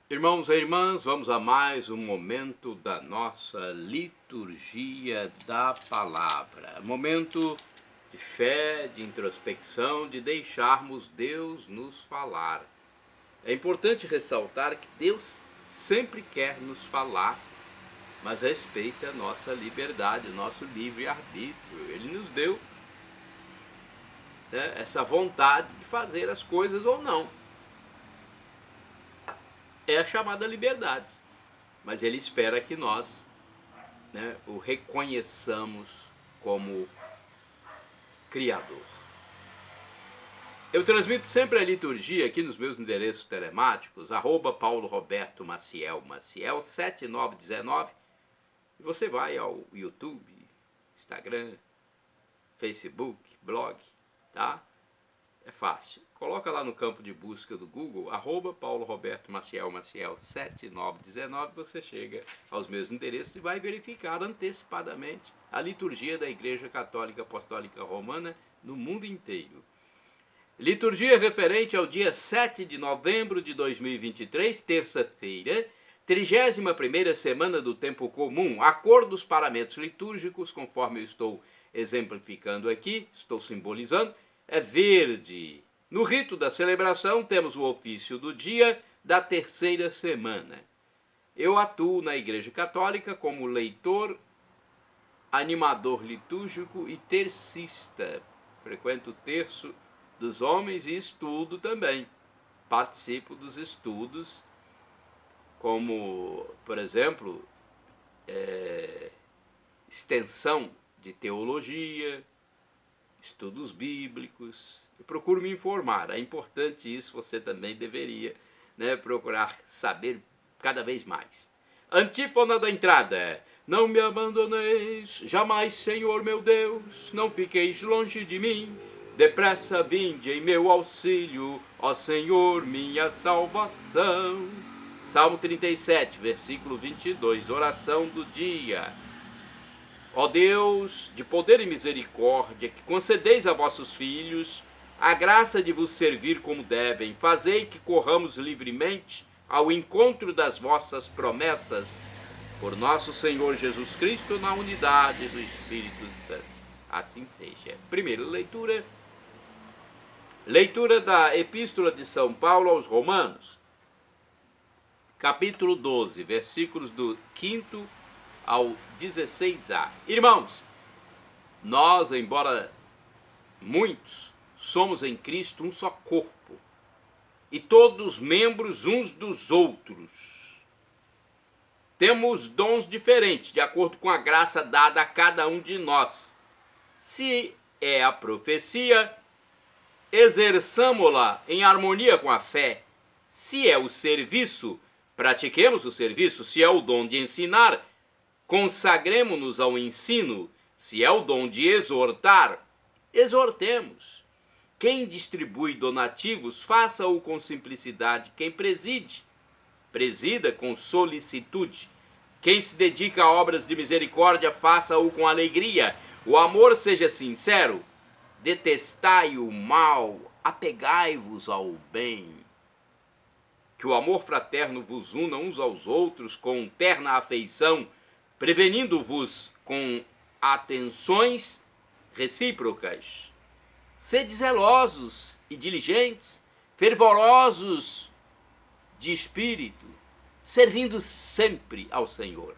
Irmãos e irmãs, vamos a mais um momento da nossa liturgia da palavra. Momento de fé, de introspecção, de deixarmos Deus nos falar. É importante ressaltar que Deus sempre quer nos falar, mas respeita a nossa liberdade, nosso livre-arbítrio. Ele nos deu, essa vontade de fazer as coisas ou não. É a chamada liberdade. Mas ele espera que nós, o reconheçamos como Criador. Eu transmito sempre a liturgia aqui nos meus endereços telemáticos, @PauloRobertoMaciel, Maciel 7919, e você vai ao YouTube, Instagram, Facebook, blog, tá? É fácil. Coloca lá no campo de busca do Google, @PauloRobertoMaciel, Maciel 7919, você chega aos meus endereços e vai verificar antecipadamente a liturgia da Igreja Católica Apostólica Romana no mundo inteiro. Liturgia referente ao dia 7 de novembro de 2023, terça-feira, 31ª semana do tempo comum. A cor dos paramentos litúrgicos, conforme eu estou exemplificando aqui, estou simbolizando, é verde. No rito da celebração, temos o ofício do dia da terceira semana. Eu atuo na Igreja Católica como leitor, animador litúrgico e tercista. Frequento o terço dos homens e estudo também. Participo dos estudos, como, por exemplo, extensão de teologia, estudos bíblicos. Eu procuro me informar. É importante isso, você também deveria, procurar saber cada vez mais. Antífona da entrada. Não me abandoneis, jamais, Senhor meu Deus, não fiqueis longe de mim. Depressa vinde em meu auxílio, ó Senhor, minha salvação. Salmo 37, versículo 22, oração do dia. Ó Deus, de poder e misericórdia, que concedeis a vossos filhos a graça de vos servir como devem, fazei que corramos livremente ao encontro das vossas promessas, por nosso Senhor Jesus Cristo, na unidade do Espírito Santo. Assim seja. Primeira leitura. Leitura da Epístola de São Paulo aos Romanos, capítulo 12, versículos do 5º ao 16a. Irmãos, nós, embora muitos, somos em Cristo um só corpo, e todos membros uns dos outros. Temos dons diferentes, de acordo com a graça dada a cada um de nós. Se é a profecia, exerçamo-la em harmonia com a fé. Se é o serviço, pratiquemos o serviço. Se é o dom de ensinar, consagremo-nos ao ensino. Se é o dom de exortar, exortemos. Quem distribui donativos, faça-o com simplicidade. Quem presida com solicitude. Quem se dedica a obras de misericórdia, faça-o com alegria. O amor seja sincero. Detestai o mal, apegai-vos ao bem. Que o amor fraterno vos una uns aos outros com terna afeição, prevenindo-vos com atenções recíprocas. Sede zelosos e diligentes, fervorosos de espírito, servindo sempre ao Senhor,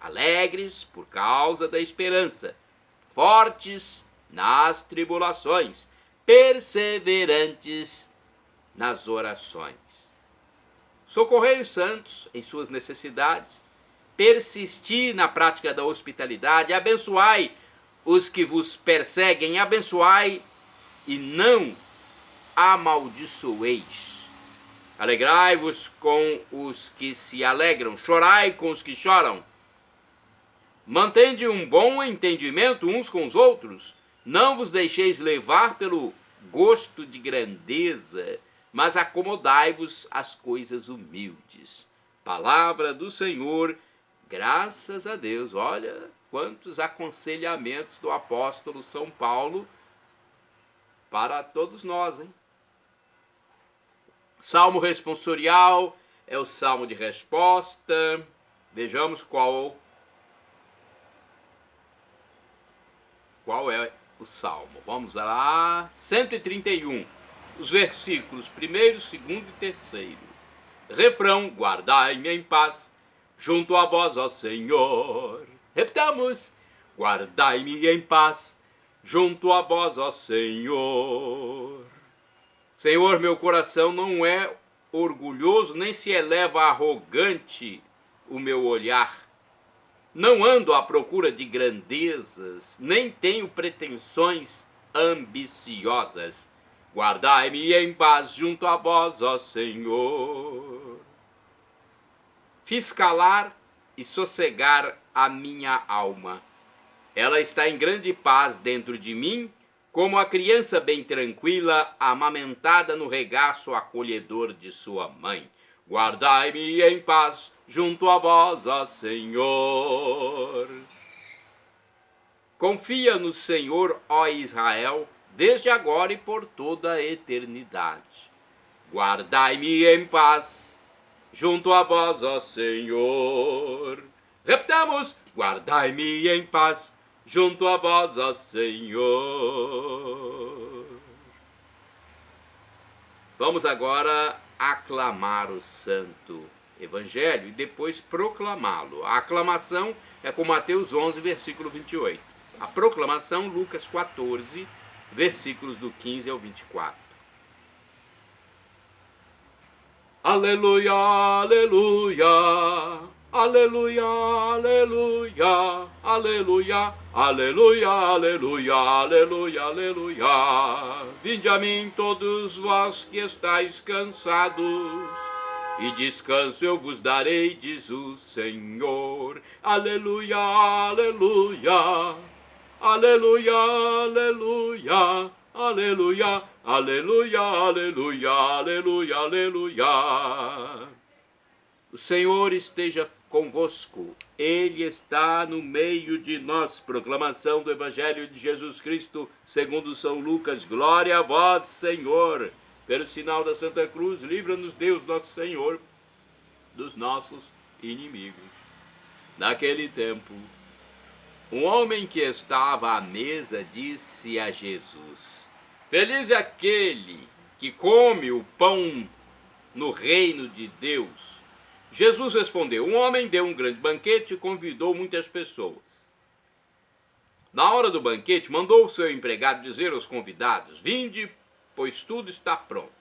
alegres por causa da esperança, fortes nas tribulações, perseverantes nas orações. Socorrei os santos em suas necessidades, persisti na prática da hospitalidade, abençoai os que vos perseguem, abençoai e não amaldiçoeis. Alegrai-vos com os que se alegram, chorai com os que choram. Mantende um bom entendimento uns com os outros, não vos deixeis levar pelo gosto de grandeza, mas acomodai-vos às coisas humildes. Palavra do Senhor, graças a Deus. Olha quantos aconselhamentos do apóstolo São Paulo para todos nós, hein? Salmo responsorial, é o salmo de resposta. Vejamos qual é o salmo. Vamos lá. 131. Os versículos 1º, 2º e 3º. Refrão: guardai-me em paz junto a vós, ó Senhor. Repetamos: guardai-me em paz junto a vós, ó Senhor. Senhor, meu coração não é orgulhoso, nem se eleva arrogante o meu olhar. Não ando à procura de grandezas, nem tenho pretensões ambiciosas. Guardai-me em paz junto a vós, ó Senhor. Fiz calar e sossegar a minha alma. Ela está em grande paz dentro de mim, como a criança bem tranquila, amamentada no regaço acolhedor de sua mãe. Guardai-me em paz junto a vós, ó Senhor. Confia no Senhor, ó Israel, desde agora e por toda a eternidade. Guardai-me em paz junto a vós, ó Senhor. Repetamos: guardai-me em paz junto a vós, ó Senhor. Vamos agora aclamar o Santo Evangelho e depois proclamá-lo. A aclamação é com Mateus 11, versículo 28. A proclamação, Lucas 14, versículos do 15 ao 24. Aleluia, aleluia, aleluia, aleluia, aleluia, aleluia, aleluia, aleluia, aleluia. Vinde a mim todos vós que estáis cansados, e descanso eu vos darei, diz o Senhor. Aleluia, aleluia, aleluia, aleluia, aleluia, aleluia, aleluia, aleluia, aleluia. O Senhor esteja convosco, Ele está no meio de nós. Proclamação do Evangelho de Jesus Cristo, segundo São Lucas. Glória a vós, Senhor. Pelo sinal da Santa Cruz, livra-nos Deus, nosso Senhor, dos nossos inimigos. Naquele tempo, um homem que estava à mesa disse a Jesus: feliz é aquele que come o pão no reino de Deus. Jesus respondeu: um homem deu um grande banquete e convidou muitas pessoas. Na hora do banquete, mandou o seu empregado dizer aos convidados: vinde, pois tudo está pronto.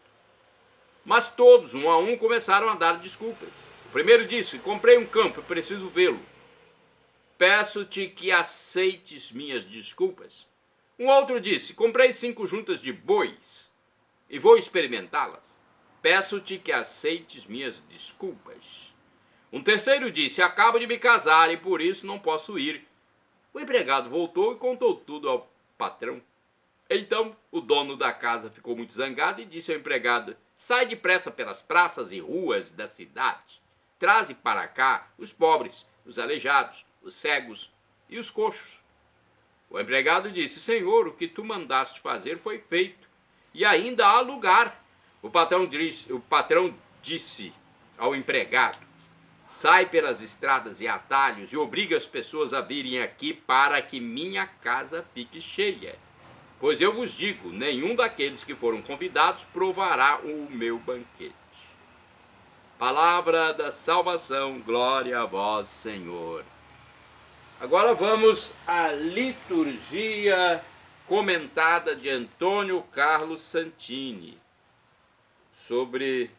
Mas todos, um a um, começaram a dar desculpas. O primeiro disse: comprei um campo e preciso vê-lo. Peço-te que aceites minhas desculpas. Um outro disse: comprei 5 juntas de bois e vou experimentá-las. Peço-te que aceites minhas desculpas. Um terceiro disse: acabo de me casar e por isso não posso ir. O empregado voltou e contou tudo ao patrão. Então o dono da casa ficou muito zangado e disse ao empregado: sai depressa pelas praças e ruas da cidade. Traze para cá os pobres, os aleijados, os cegos e os coxos. O empregado disse: Senhor, o que tu mandaste fazer foi feito, e ainda há lugar. O patrão disse ao empregado: sai pelas estradas e atalhos e obriga as pessoas a virem aqui para que minha casa fique cheia. Pois eu vos digo, nenhum daqueles que foram convidados provará o meu banquete. Palavra da salvação, glória a vós, Senhor. Agora vamos à liturgia comentada de Antônio Carlos Santini sobre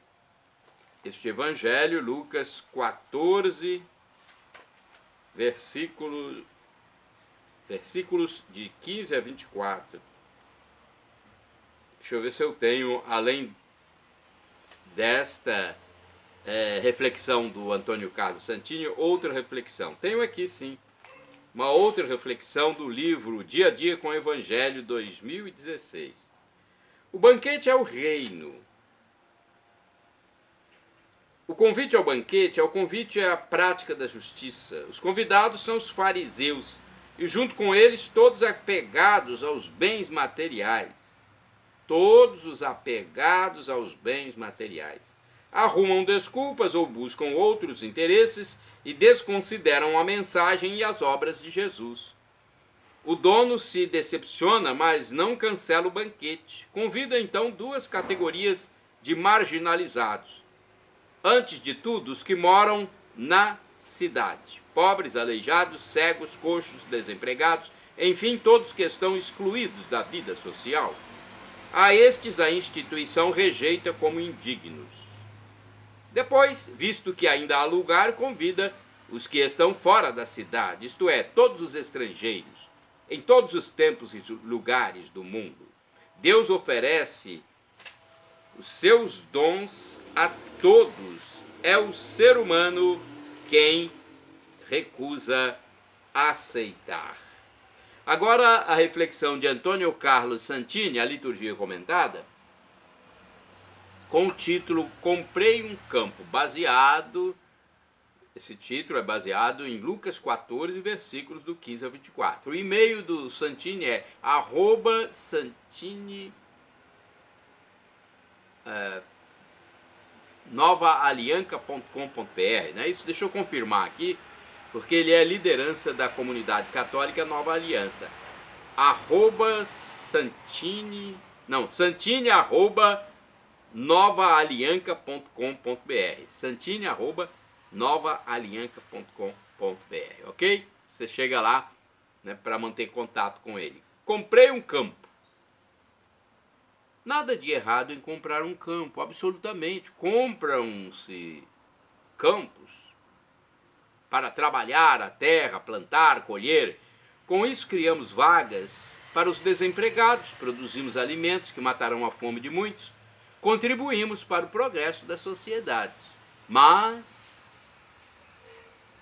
este Evangelho, Lucas 14, versículos de 15 a 24. Deixa eu ver se eu tenho, além desta reflexão do Antônio Carlos Santini, outra reflexão. Tenho aqui sim, uma outra reflexão do livro Dia a Dia com o Evangelho 2016. O banquete é o reino. O convite ao banquete é o convite à prática da justiça. Os convidados são os fariseus, e junto com eles todos apegados aos bens materiais. Todos os apegados aos bens materiais. arrumam desculpas ou buscam outros interesses e desconsideram a mensagem e as obras de Jesus. O dono se decepciona, mas não cancela o banquete. Convida então duas categorias de marginalizados. Antes de tudo, os que moram na cidade. Pobres, aleijados, cegos, coxos, desempregados, enfim, todos que estão excluídos da vida social. A estes a instituição rejeita como indignos. Depois, visto que ainda há lugar, convida os que estão fora da cidade, isto é, todos os estrangeiros, em todos os tempos e lugares do mundo. Deus oferece os seus dons a todos. É o ser humano quem recusa aceitar. Agora a reflexão de Antônio Carlos Santini, a liturgia comentada, com o título Comprei um Campo, esse título é baseado em Lucas 14, versículos do 15 ao 24. O e-mail do Santini é @Santini novaalianca.com.br, né? Isso deixa eu confirmar aqui, porque ele é liderança da comunidade católica Nova Aliança. Santini@novaalianca.com.br. Santini@novaalianca.com.br, ok? Você chega lá, né, para manter contato com ele. Comprei um campo. Nada de errado em comprar um campo, absolutamente. Compram-se campos para trabalhar a terra, plantar, colher. Com isso criamos vagas para os desempregados, produzimos alimentos que matarão a fome de muitos, contribuímos para o progresso da sociedade. Mas,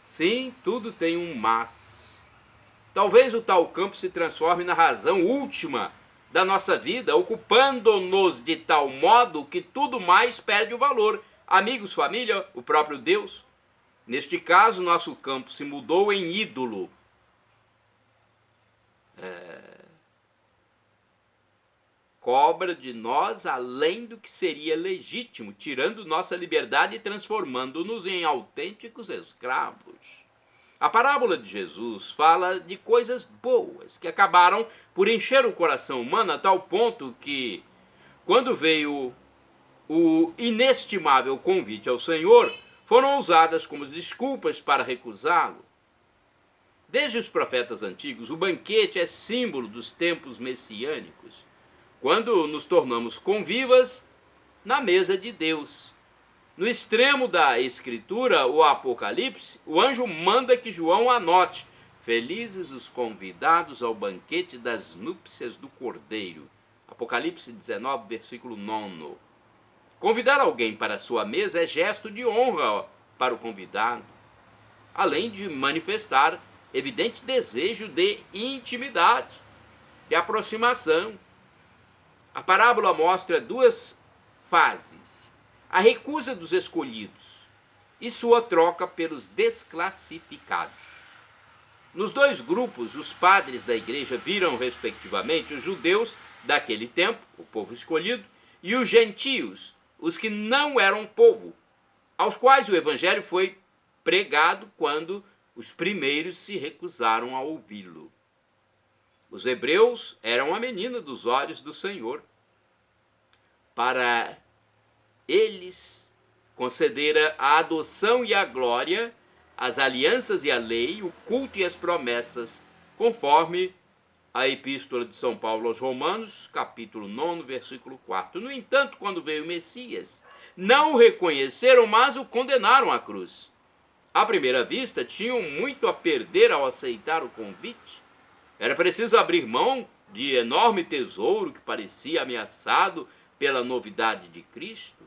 sim, tudo tem um mas. Talvez o tal campo se transforme na razão última da nossa vida, ocupando-nos de tal modo que tudo mais perde o valor. Amigos, família, o próprio Deus. Neste caso, nosso campo se mudou em ídolo. Cobra de nós além do que seria legítimo, tirando nossa liberdade e transformando-nos em autênticos escravos. A parábola de Jesus fala de coisas boas que acabaram por encher o coração humano a tal ponto que, quando veio o inestimável convite ao Senhor, foram usadas como desculpas para recusá-lo. Desde os profetas antigos, o banquete é símbolo dos tempos messiânicos, quando nos tornamos convivas na mesa de Deus. No extremo da Escritura, o Apocalipse, o anjo manda que João anote: felizes os convidados ao banquete das núpcias do Cordeiro. Apocalipse 19, versículo 9. Convidar alguém para a sua mesa é gesto de honra para o convidado, além de manifestar evidente desejo de intimidade, de aproximação. A parábola mostra duas fases: a recusa dos escolhidos e sua troca pelos desclassificados. Nos dois grupos, os padres da igreja viram, respectivamente, os judeus daquele tempo, o povo escolhido, e os gentios, os que não eram povo, aos quais o evangelho foi pregado quando os primeiros se recusaram a ouvi-lo. Os hebreus eram a menina dos olhos do Senhor. Para eles concedera a adoção e a glória, as alianças e a lei, o culto e as promessas, conforme a epístola de São Paulo aos Romanos, capítulo 9, versículo 4. No entanto, quando veio o Messias, não o reconheceram, mas o condenaram à cruz. À primeira vista, tinham muito a perder ao aceitar o convite. Era preciso abrir mão de enorme tesouro que parecia ameaçado pela novidade de Cristo.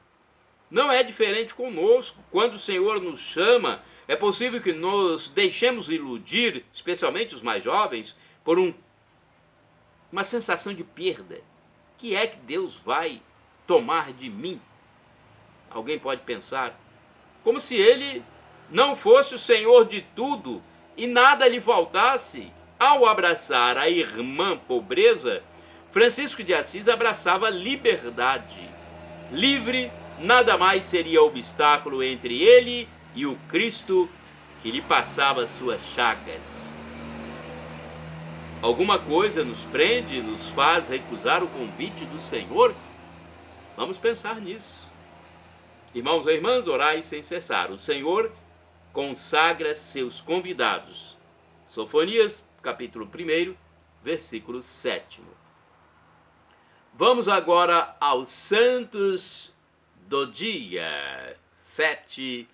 Não é diferente conosco. Quando o Senhor nos chama, é possível que nos deixemos iludir, especialmente os mais jovens, por uma sensação de perda. Que é que Deus vai tomar de mim? Alguém pode pensar. Como se Ele não fosse o Senhor de tudo e nada lhe faltasse. Ao abraçar a irmã pobreza, Francisco de Assis abraçava liberdade. Livre nada mais seria obstáculo entre ele e o Cristo que lhe passava suas chagas. Alguma coisa nos prende, nos faz recusar o convite do Senhor? Vamos pensar nisso. Irmãos e irmãs, orai sem cessar. O Senhor consagra seus convidados. Sofonias, capítulo 1, versículo 7. Vamos agora aos santos do dia 7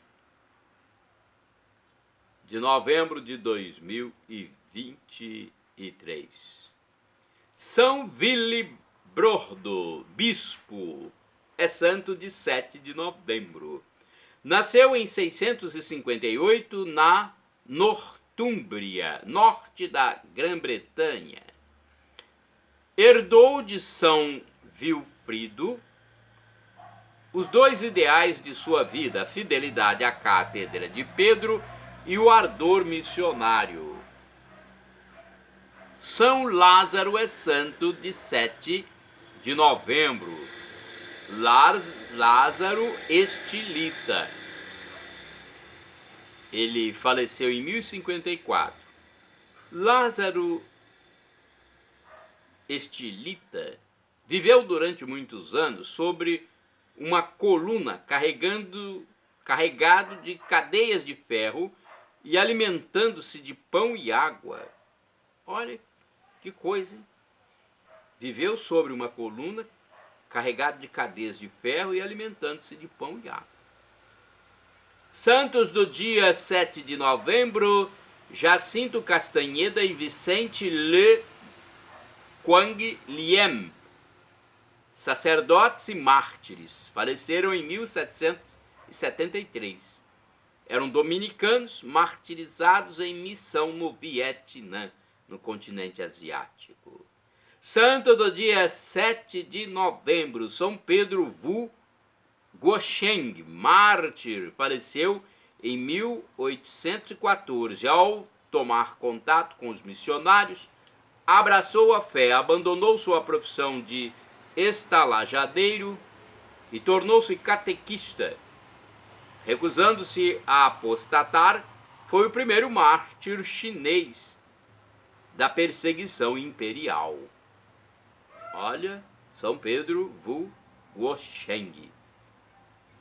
de novembro de 2023. São Willibrordo, bispo, é santo de 7 de novembro. Nasceu em 658 na Nortúmbria, norte da Grã-Bretanha. Herdou de São Wilfrido os dois ideais de sua vida, a fidelidade à cátedra de Pedro e o ardor missionário. São Lázaro é santo de 7 de novembro. Lázaro Estilita. Ele faleceu em 1054. Lázaro Estilita viveu durante muitos anos sobre uma coluna carregado de cadeias de ferro e alimentando-se de pão e água. Olha que coisa, hein? Viveu sobre uma coluna carregado de cadeias de ferro e alimentando-se de pão e água. Santos do dia 7 de novembro, Jacinto Castanheda e Vicente Le Quang Liem, sacerdotes e mártires, faleceram em 1773. Eram dominicanos martirizados em missão no Vietnã, no continente asiático. Santo do dia 7 de novembro, São Pedro Vu Guosheng, mártir, faleceu em 1814. Ao tomar contato com os missionários, abraçou a fé, abandonou sua profissão de estalajadeiro e tornou-se catequista. Recusando-se a apostatar, foi o primeiro mártir chinês da perseguição imperial. Olha, São Pedro Vu Guosheng,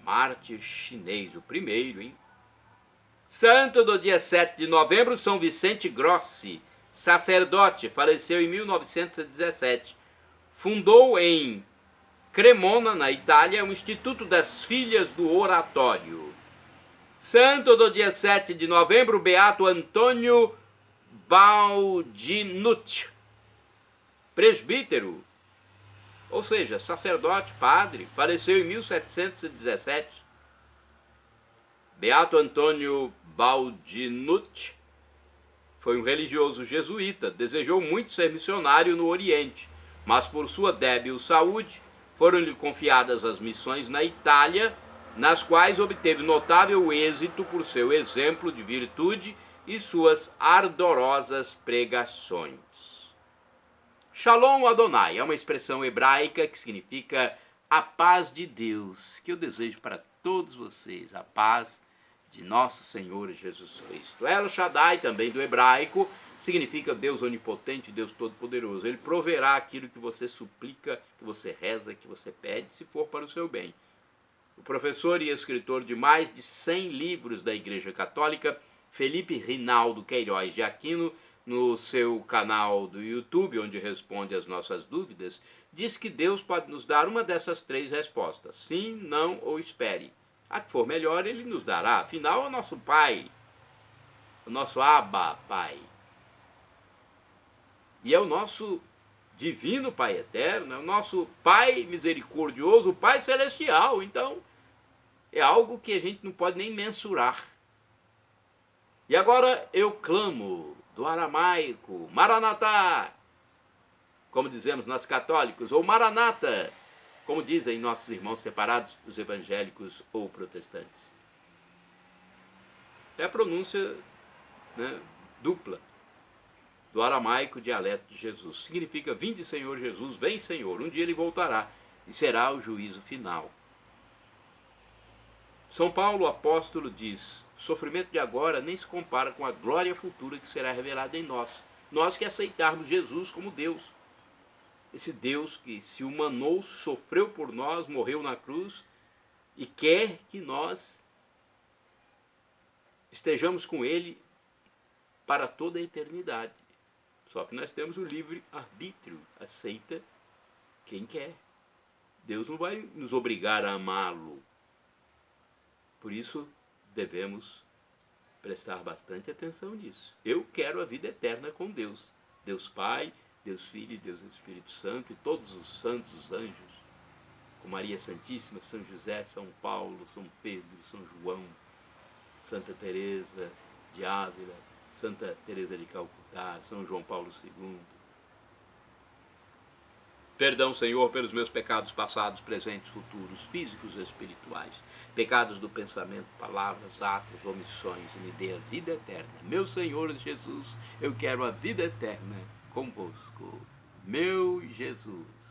mártir chinês, o primeiro, hein? Santo do dia 7 de novembro, São Vicente Grossi, sacerdote, faleceu em 1917. Fundou em Cremona, na Itália, o Instituto das Filhas do Oratório. Santo do dia 7 de novembro, Beato Antônio Baldinucci, presbítero, ou seja, sacerdote, padre, faleceu em 1717. Beato Antônio Baldinucci foi um religioso jesuíta, desejou muito ser missionário no Oriente, mas por sua débil saúde foram-lhe confiadas as missões na Itália, nas quais obteve notável êxito por seu exemplo de virtude e suas ardorosas pregações. Shalom Adonai é uma expressão hebraica que significa a paz de Deus, que eu desejo para todos vocês, a paz de nosso Senhor Jesus Cristo. El Shaddai, também do hebraico, significa Deus onipotente, Deus todo-poderoso. Ele proverá aquilo que você suplica, que você reza, que você pede, se for para o seu bem. O professor e escritor de mais de 100 livros da Igreja Católica, Felipe Rinaldo Queiroz de Aquino, no seu canal do YouTube, onde responde às nossas dúvidas, diz que Deus pode nos dar uma dessas três respostas: sim, não ou espere. A que for melhor, Ele nos dará. Afinal, é o nosso Pai, o nosso Abba Pai. E é o nosso divino Pai eterno, é o nosso Pai misericordioso, o Pai celestial. Então, é algo que a gente não pode nem mensurar. E agora eu clamo do aramaico, Maranatá, como dizemos nós católicos, ou Maranata, como dizem nossos irmãos separados, os evangélicos ou protestantes. É a pronúncia, né, dupla do aramaico dialeto de Jesus. Significa: vinde Senhor Jesus, vem Senhor. Um dia Ele voltará e será o juízo final. São Paulo, o apóstolo, diz: o sofrimento de agora nem se compara com a glória futura que será revelada em nós. Nós que aceitarmos Jesus como Deus. Esse Deus que se humanou, sofreu por nós, morreu na cruz e quer que nós estejamos com Ele para toda a eternidade. Só que nós temos o livre arbítrio, aceita quem quer. Deus não vai nos obrigar a amá-lo. Por isso, devemos prestar bastante atenção nisso. Eu quero a vida eterna com Deus. Deus Pai, Deus Filho e Deus Espírito Santo e todos os santos, os anjos, com Maria Santíssima, São José, São Paulo, São Pedro, São João, Santa Teresa de Ávila, Santa Teresa de Calcutá, São João Paulo II. Perdão, Senhor, pelos meus pecados passados, presentes, futuros, físicos e espirituais, pecados do pensamento, palavras, atos, omissões, e me dê a vida eterna. Meu Senhor Jesus, eu quero a vida eterna convosco. Meu Jesus.